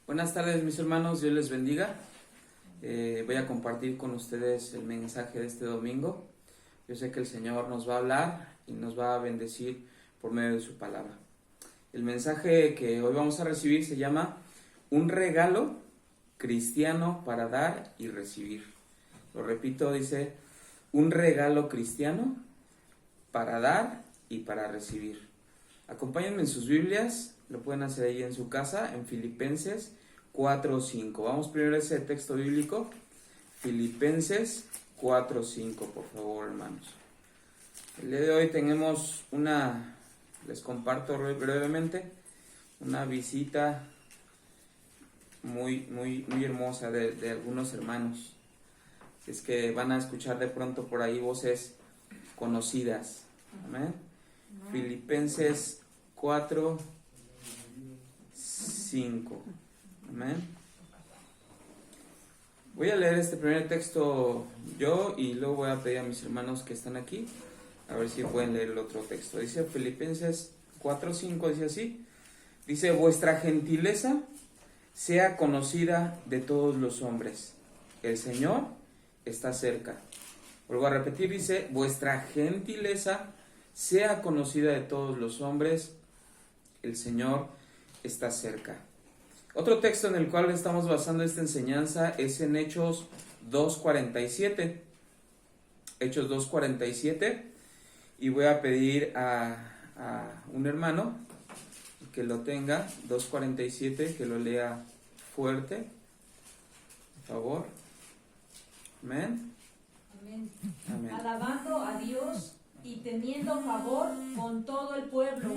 Buenas tardes, mis hermanos, Dios les bendiga. Voy a compartir con ustedes el mensaje de este domingo. Yo sé que el Señor nos va a hablar y nos va a bendecir por medio de su palabra. El mensaje que hoy vamos a recibir se llama Un regalo cristiano para dar y recibir. Lo repito, dice un regalo cristiano para dar y para recibir. Acompáñenme en sus Biblias, lo pueden hacer ahí en su casa, en Filipenses 4:5. Vamos primero a ese texto bíblico, Filipenses 4:5, por favor, hermanos. El día de hoy tenemos les comparto brevemente, una visita muy hermosa de algunos hermanos. Es que van a escuchar de pronto por ahí voces conocidas. Amén. Filipenses 4:5. Amén. Voy a leer este primer texto yo y luego voy a pedir a mis hermanos que están aquí a ver si pueden leer el otro texto. Dice Filipenses 4:5, dice así. Dice: vuestra gentileza sea conocida de todos los hombres. El Señor está cerca. Vuelvo a repetir, dice: vuestra gentileza sea conocida de todos los hombres. El Señor está cerca. Otro texto en el cual estamos basando esta enseñanza es en Hechos 2:47. Hechos 2:47. Y voy a pedir a un hermano que lo tenga, 2:47, que lo lea fuerte, por favor. Amén. Amén. Amén. Alabando a Dios y teniendo favor con todo el pueblo.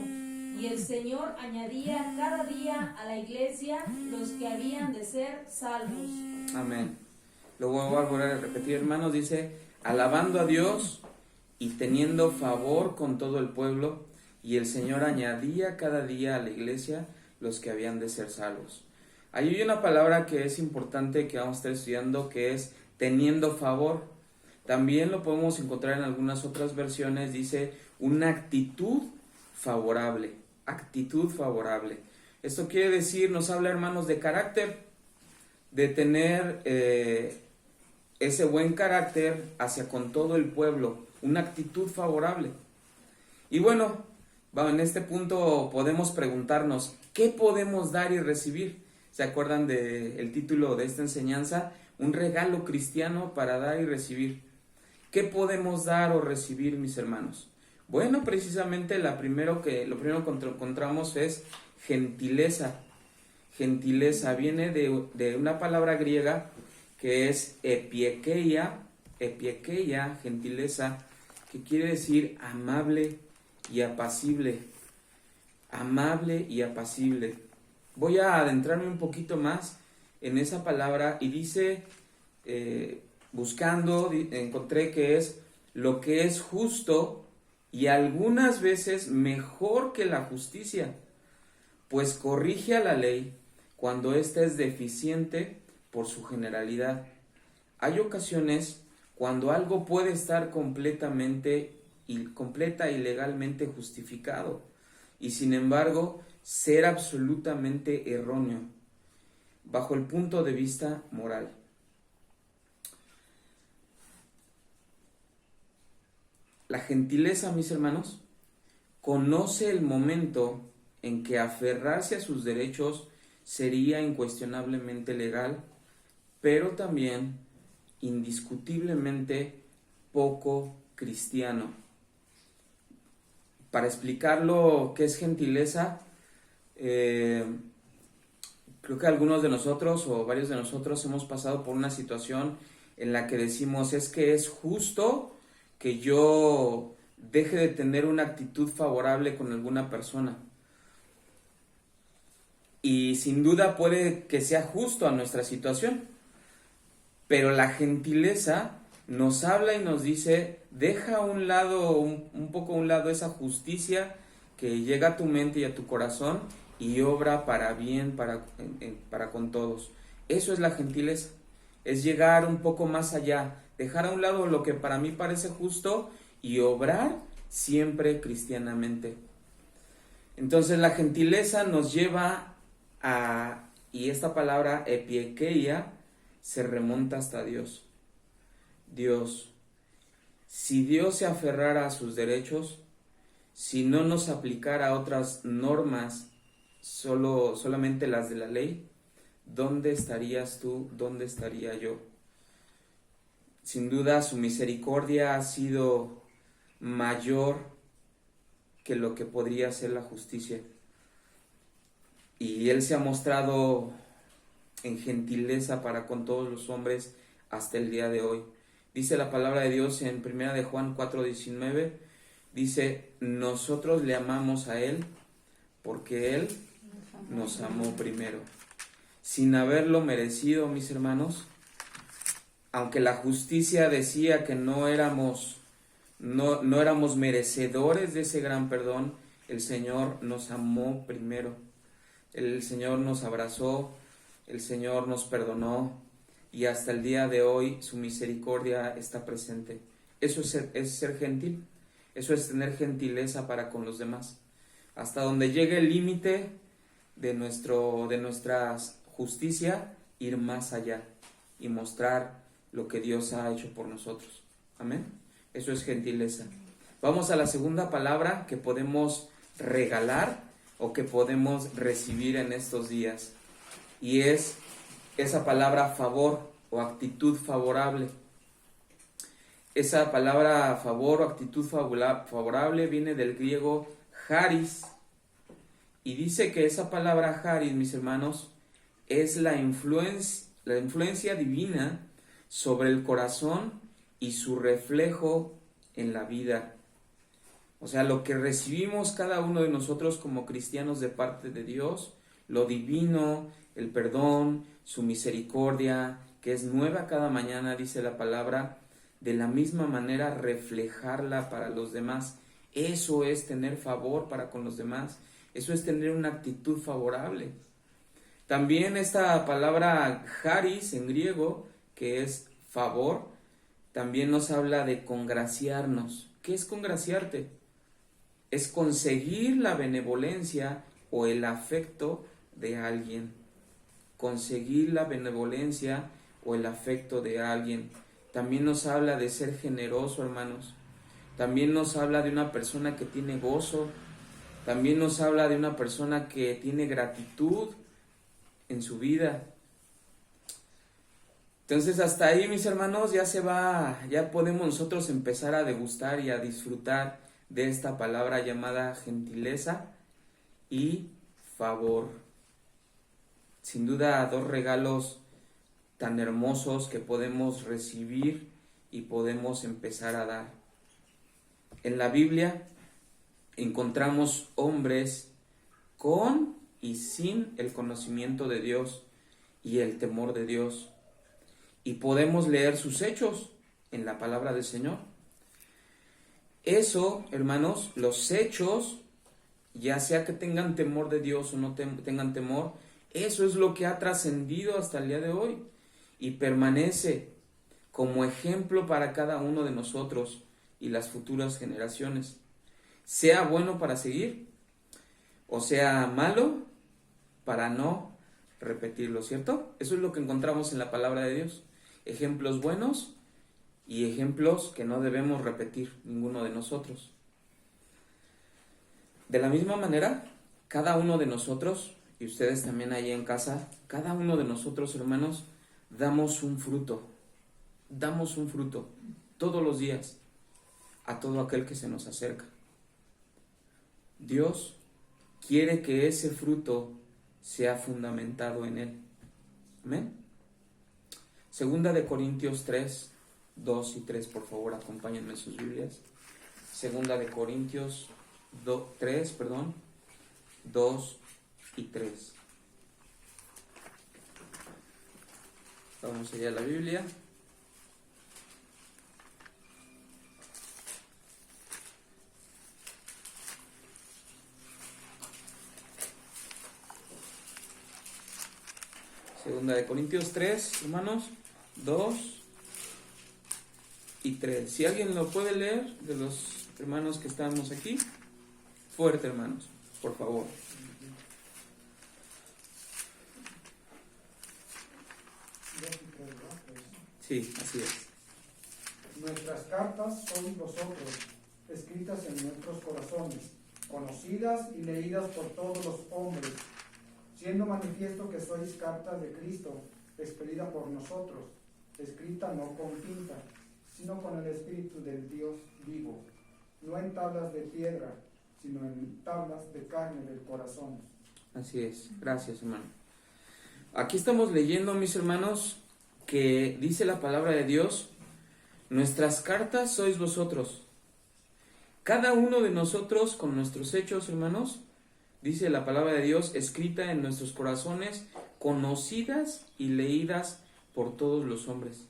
Y el Señor añadía cada día a la iglesia los que habían de ser salvos. Amén. Lo voy a volver a repetir, hermanos. Dice: alabando a Dios y teniendo favor con todo el pueblo. Y el Señor añadía cada día a la iglesia los que habían de ser salvos. Ahí hay una palabra que es importante que vamos a estar estudiando, que es teniendo favor. También lo podemos encontrar en algunas otras versiones. Dice una actitud favorable. Actitud favorable. Esto quiere decir, nos habla, hermanos, de carácter, de tener ese buen carácter hacia con todo el pueblo, una actitud favorable. Y bueno, en este punto podemos preguntarnos, ¿qué podemos dar y recibir? ¿Se acuerdan del título de esta enseñanza? Un regalo cristiano para dar y recibir. ¿Qué podemos dar o recibir, mis hermanos? Bueno, precisamente lo primero que encontramos es gentileza. Gentileza viene de una palabra griega que es epiekeia, gentileza, que quiere decir amable y apacible. Amable y apacible. Voy a adentrarme un poquito más en esa palabra y dice, buscando, encontré que es lo que es justo y algunas veces mejor que la justicia, pues corrige a la ley cuando ésta es deficiente por su generalidad. Hay ocasiones cuando algo puede estar completa y legalmente justificado, y sin embargo ser absolutamente erróneo, bajo el punto de vista moral. La gentileza, mis hermanos, conoce el momento en que aferrarse a sus derechos sería incuestionablemente legal, pero también indiscutiblemente poco cristiano. Para explicarlo qué es gentileza, creo que algunos de nosotros o varios de nosotros hemos pasado por una situación en la que decimos: es que es justo que yo deje de tener una actitud favorable con alguna persona. Y sin duda puede que sea justo a nuestra situación. Pero la gentileza nos habla y nos dice: deja a un lado, un poco a un lado esa justicia que llega a tu mente y a tu corazón y obra para bien, para con todos. Eso es la gentileza. Es llegar un poco más allá, dejar a un lado lo que para mí parece justo y obrar siempre cristianamente. Entonces la gentileza nos lleva a Y esta palabra epiekeia se remonta hasta Dios. Dios, si Dios se aferrara a sus derechos, si no nos aplicara otras normas, solamente las de la ley, ¿dónde estarías tú? ¿Dónde estaría yo? Sin duda su misericordia ha sido mayor que lo que podría ser la justicia. Y Él se ha mostrado en gentileza para con todos los hombres hasta el día de hoy. Dice la palabra de Dios en 1 de Juan 4:19, dice, nosotros le amamos a Él porque Él nos amó primero. Sin haberlo merecido, mis hermanos, aunque la justicia decía que no éramos merecedores de ese gran perdón, el Señor nos amó primero. El Señor nos abrazó, el Señor nos perdonó y hasta el día de hoy su misericordia está presente. Eso es ser gentil, eso es tener gentileza para con los demás. Hasta donde llegue el límite de nuestra justicia, ir más allá y mostrar lo que Dios ha hecho por nosotros. Amén. Eso es gentileza. Vamos a la segunda palabra que podemos regalar o que podemos recibir en estos días. Y es esa palabra favor o actitud favorable. Esa palabra favor o actitud favorable viene del griego charis. Y dice que esa palabra charis, mis hermanos, es la influencia divina sobre el corazón y su reflejo en la vida. O sea, lo que recibimos cada uno de nosotros como cristianos de parte de Dios, lo divino, el perdón, su misericordia, que es nueva cada mañana, dice la palabra, de la misma manera reflejarla para los demás. Eso es tener favor para con los demás, eso es tener una actitud favorable. También esta palabra charis en griego, que es favor, también nos habla de congraciarnos. ¿Qué es congraciarte? Es conseguir la benevolencia o el afecto de alguien. Conseguir la benevolencia o el afecto de alguien. También nos habla de ser generoso, hermanos. También nos habla de una persona que tiene gozo. También nos habla de una persona que tiene gratitud en su vida. Entonces hasta ahí, mis hermanos, ya podemos nosotros empezar a degustar y a disfrutar de esta palabra llamada gentileza y favor. Sin duda, dos regalos tan hermosos que podemos recibir y podemos empezar a dar. En la Biblia encontramos hombres con y sin el conocimiento de Dios y el temor de Dios. Y podemos leer sus hechos en la palabra del Señor. Eso, hermanos, los hechos, ya sea que tengan temor de Dios o no tengan temor, eso es lo que ha trascendido hasta el día de hoy y permanece como ejemplo para cada uno de nosotros y las futuras generaciones. Sea bueno para seguir o sea malo para no repetirlo, ¿cierto? Eso es lo que encontramos en la palabra de Dios. Ejemplos buenos y ejemplos que no debemos repetir ninguno de nosotros. De la misma manera, cada uno de nosotros, y ustedes también ahí en casa, cada uno de nosotros, hermanos, damos un fruto todos los días a todo aquel que se nos acerca. Dios quiere que ese fruto sea fundamentado en Él. Amén. Segunda de Corintios 3, 2 y 3, por favor, acompáñenme en sus Biblias. Segunda de Corintios 3, 2 y 3. Vamos allá a la Biblia. Segunda de Corintios 3, hermanos, 2 y 3. Si alguien lo puede leer, de los hermanos que estamos aquí, fuerte, hermanos, por favor. Sí, así es. Nuestras cartas sois vosotros, escritas en nuestros corazones, conocidas y leídas por todos los hombres, siendo manifiesto que sois cartas de Cristo, expedida por nosotros, escrita no con tinta, sino con el Espíritu del Dios vivo, no en tablas de piedra, sino en tablas de carne del corazón. Así es, gracias, hermano. Aquí estamos leyendo, mis hermanos, que dice la palabra de Dios: nuestras cartas sois vosotros. Cada uno de nosotros con nuestros hechos, hermanos, dice la palabra de Dios, escrita en nuestros corazones, conocidas y leídas por todos los hombres.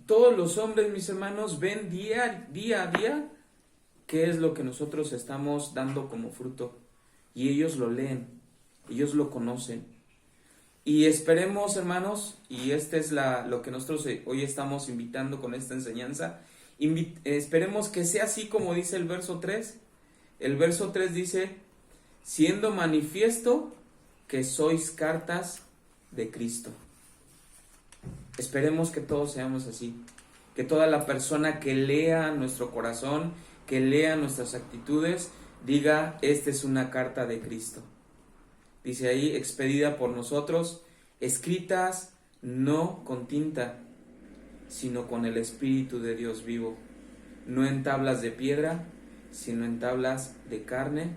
Todos los hombres, mis hermanos, ven día a día qué es lo que nosotros estamos dando como fruto. Y ellos lo leen, ellos lo conocen. Y esperemos, hermanos, y este es lo que nosotros hoy estamos invitando con esta enseñanza, esperemos que sea así como dice el verso 3. El verso 3 dice: siendo manifiesto que sois cartas de Cristo. Esperemos que todos seamos así, que toda la persona que lea nuestro corazón, que lea nuestras actitudes, diga: esta es una carta de Cristo. Dice ahí: expedida por nosotros, escritas no con tinta, sino con el Espíritu de Dios vivo, no en tablas de piedra, sino en tablas de carne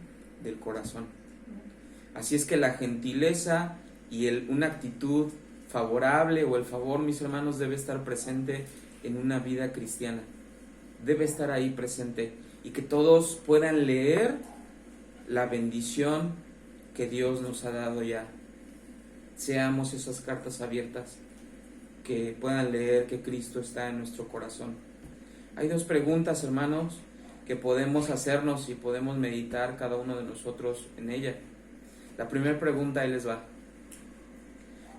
del corazón. Así es que la gentileza y una actitud favorable o el favor, mis hermanos, debe estar presente en una vida cristiana. Debe estar ahí presente y que todos puedan leer la bendición que Dios nos ha dado ya. Seamos esas cartas abiertas que puedan leer que Cristo está en nuestro corazón. Hay dos preguntas, hermanos, que podemos hacernos y podemos meditar cada uno de nosotros en ella. La primera pregunta, ahí les va: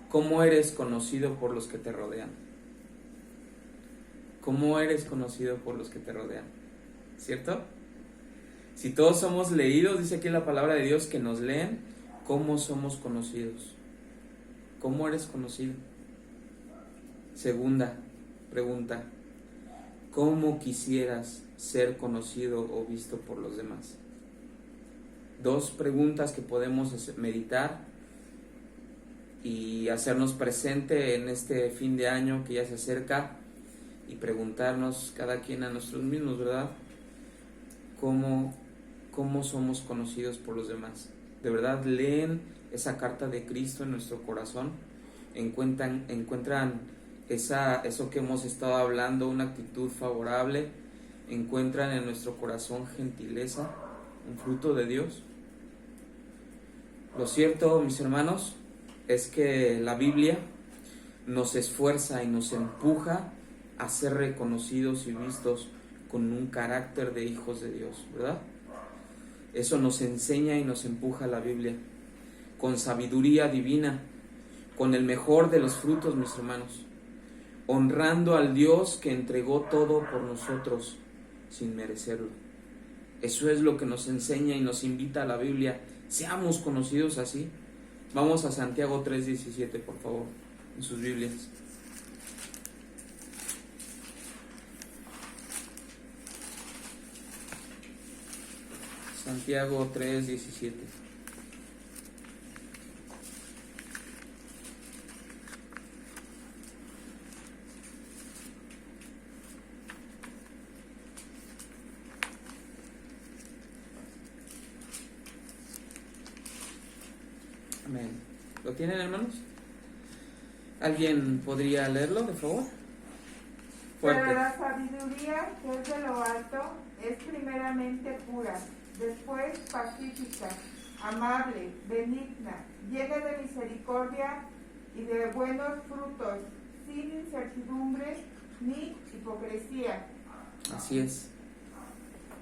¿cómo eres conocido por los que te rodean? ¿Cómo eres conocido por los que te rodean? ¿Cierto? Si todos somos leídos, dice aquí la palabra de Dios que nos leen, ¿cómo somos conocidos? ¿Cómo eres conocido? Segunda pregunta: ¿cómo quisieras ser conocido o visto por los demás? Dos preguntas que podemos meditar y hacernos presente en este fin de año que ya se acerca y preguntarnos cada quien a nosotros mismos, ¿verdad? ¿Cómo somos conocidos por los demás? ¿De verdad leen esa carta de Cristo en nuestro corazón? ¿Encuentran eso que hemos estado hablando, una actitud favorable? ¿Encuentran en nuestro corazón gentileza, un fruto de Dios? Lo cierto, mis hermanos, es que la Biblia nos esfuerza y nos empuja a ser reconocidos y vistos con un carácter de hijos de Dios, ¿verdad? Eso nos enseña y nos empuja la Biblia, con sabiduría divina, con el mejor de los frutos, mis hermanos, honrando al Dios que entregó todo por nosotros sin merecerlo. Eso es lo que nos enseña y nos invita a la Biblia. Seamos conocidos así. Vamos a Santiago 3:17, por favor, en sus Biblias. Santiago 3:17. Amén. ¿Lo tienen, hermanos? ¿Alguien podría leerlo, por favor? Fuerte. Pero la sabiduría que es de lo alto es primeramente pura, después pacífica, amable, benigna, llena de misericordia y de buenos frutos, sin incertidumbre ni hipocresía. Así es.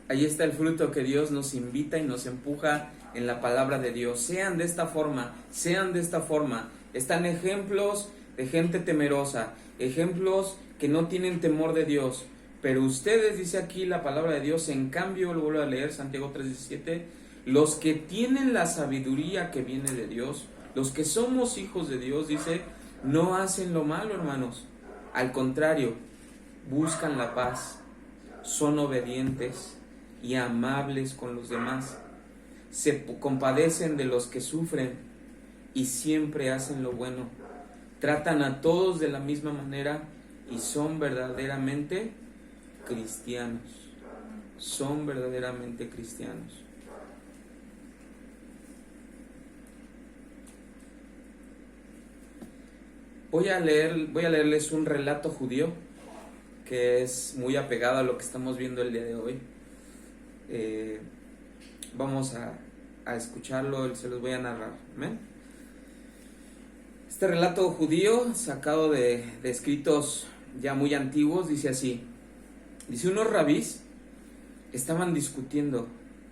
Ahí está el fruto que Dios nos invita y nos empuja en la palabra de Dios. Sean de esta forma, sean de esta forma. Están ejemplos de gente temerosa, ejemplos que no tienen temor de Dios. Pero ustedes, dice aquí la palabra de Dios, en cambio, lo vuelvo a leer, Santiago 3:17, los que tienen la sabiduría que viene de Dios, los que somos hijos de Dios, dice, no hacen lo malo, hermanos. Al contrario, buscan la paz, son obedientes y amables con los demás, se compadecen de los que sufren y siempre hacen lo bueno, tratan a todos de la misma manera y son verdaderamente cristianos. Son verdaderamente cristianos. Voy a leerles un relato judío que es muy apegado a lo que estamos viendo el día de hoy. Vamos a escucharlo, se los voy a narrar. ¿Amén? Este relato judío, sacado de escritos ya muy antiguos, dice así. Dice: unos rabís estaban discutiendo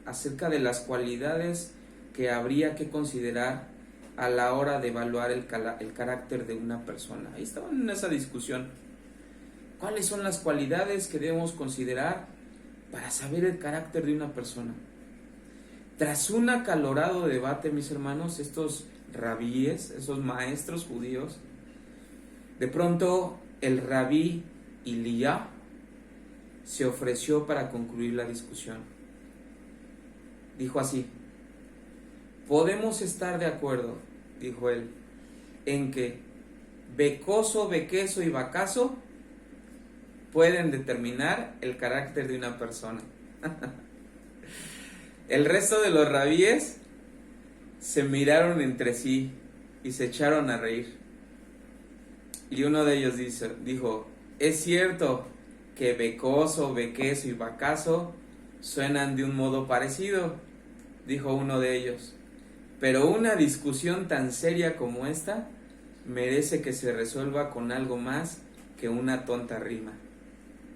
acerca de las cualidades que habría que considerar a la hora de evaluar el carácter de una persona. Ahí estaban en esa discusión. ¿Cuáles son las cualidades que debemos considerar para saber el carácter de una persona? Tras un acalorado debate, mis hermanos, estos rabíes, esos maestros judíos, de pronto el rabí Iliyá se ofreció para concluir la discusión. Dijo así: podemos estar de acuerdo, dijo él, en que becoso, bequeso y bacaso pueden determinar el carácter de una persona. El resto de los rabíes se miraron entre sí y se echaron a reír. Y uno de ellos dijo: es cierto que becoso, bequeso y bacaso suenan de un modo parecido, dijo uno de ellos, pero una discusión tan seria como esta merece que se resuelva con algo más que una tonta rima.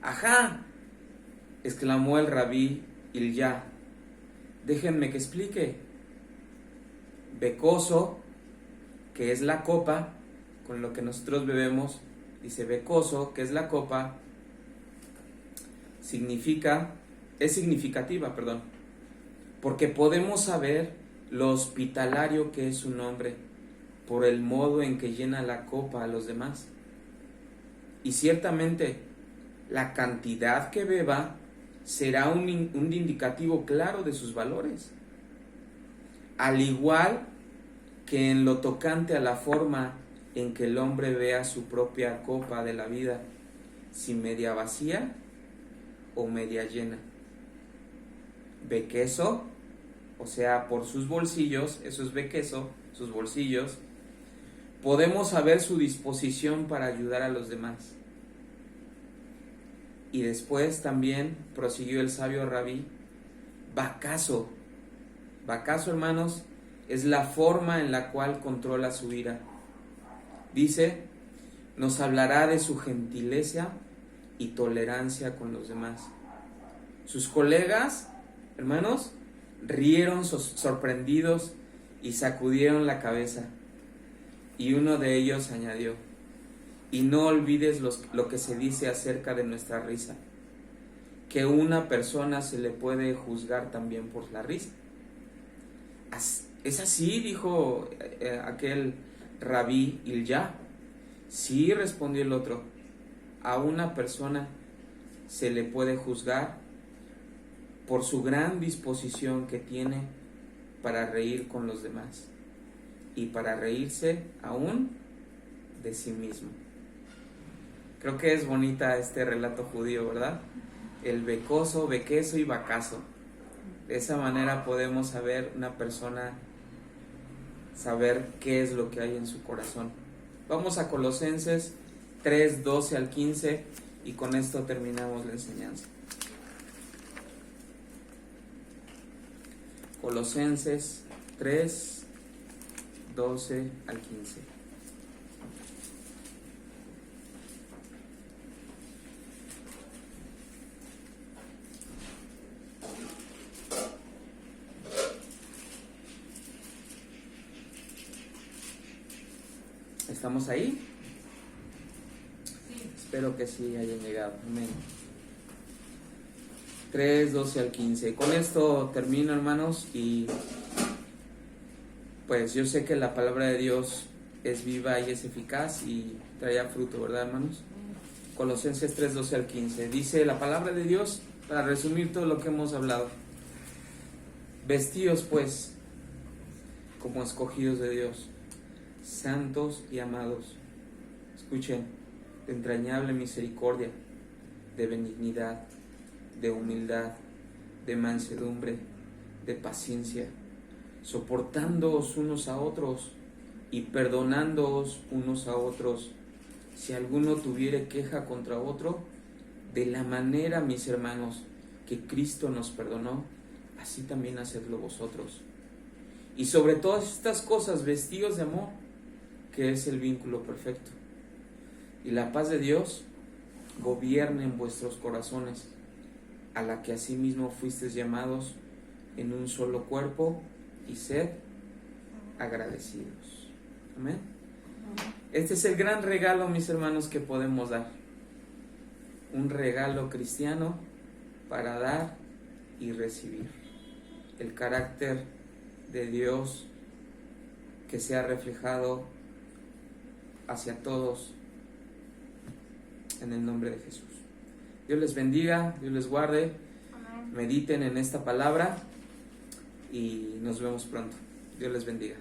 ¡Ajá!, exclamó el rabí Iliyá. Déjenme que explique. Becoso, que es la copa con lo que nosotros bebemos, dice becoso, que es la copa, es significativa, porque podemos saber lo hospitalario que es su nombre por el modo en que llena la copa a los demás. Y ciertamente la cantidad que beba será un indicativo claro de sus valores. Al igual que en lo tocante a la forma en que el hombre vea su propia copa de la vida, si media vacía o media llena. Bequeso, o sea, por sus bolsillos, eso es bequeso, sus bolsillos, podemos saber su disposición para ayudar a los demás. Y después también prosiguió el sabio rabí: bacaso, hermanos, es la forma en la cual controla su ira. Dice, nos hablará de su gentileza y tolerancia con los demás. Sus colegas, hermanos, rieron sorprendidos y sacudieron la cabeza. Y uno de ellos añadió: y no olvides lo que se dice acerca de nuestra risa, que una persona se le puede juzgar también por la risa. ¿Es así?, dijo aquel rabí Iliyá. Sí, respondió el otro, a una persona se le puede juzgar por su gran disposición que tiene para reír con los demás y para reírse aún de sí mismo. Creo que es bonita este relato judío, ¿verdad? El becoso, bequeso y bacaso. De esa manera podemos saber una persona, saber qué es lo que hay en su corazón. Vamos a Colosenses 3, 12 al 15 y con esto terminamos la enseñanza. Colosenses 3, 12 al 15. ¿Estamos ahí? Sí. Espero que sí hayan llegado. Amén. 3, 12 al 15. Con esto termino, hermanos, y pues yo sé que la palabra de Dios es viva y es eficaz y trae fruto, ¿verdad, hermanos? Colosenses 3, 12 al 15. Dice la palabra de Dios, para resumir todo lo que hemos hablado: vestíos pues como escogidos de Dios, santos y amados. Escuchen, de entrañable misericordia, de benignidad, de humildad, de mansedumbre, de paciencia, soportándoos unos a otros y perdonándoos unos a otros, si alguno tuviere queja contra otro, de la manera, mis hermanos, que Cristo nos perdonó, así también hacedlo vosotros. Y sobre todas estas cosas, vestíos de amor, que es el vínculo perfecto. Y la paz de Dios gobierne en vuestros corazones, a la que asimismo fuisteis llamados en un solo cuerpo, y sed agradecidos. Amén. Este es el gran regalo, mis hermanos, que podemos dar. Un regalo cristiano para dar y recibir. El carácter de Dios que sea reflejado hacia todos en el nombre de Jesús. Dios les bendiga, Dios les guarde. Mediten en esta palabra y nos vemos pronto. Dios les bendiga.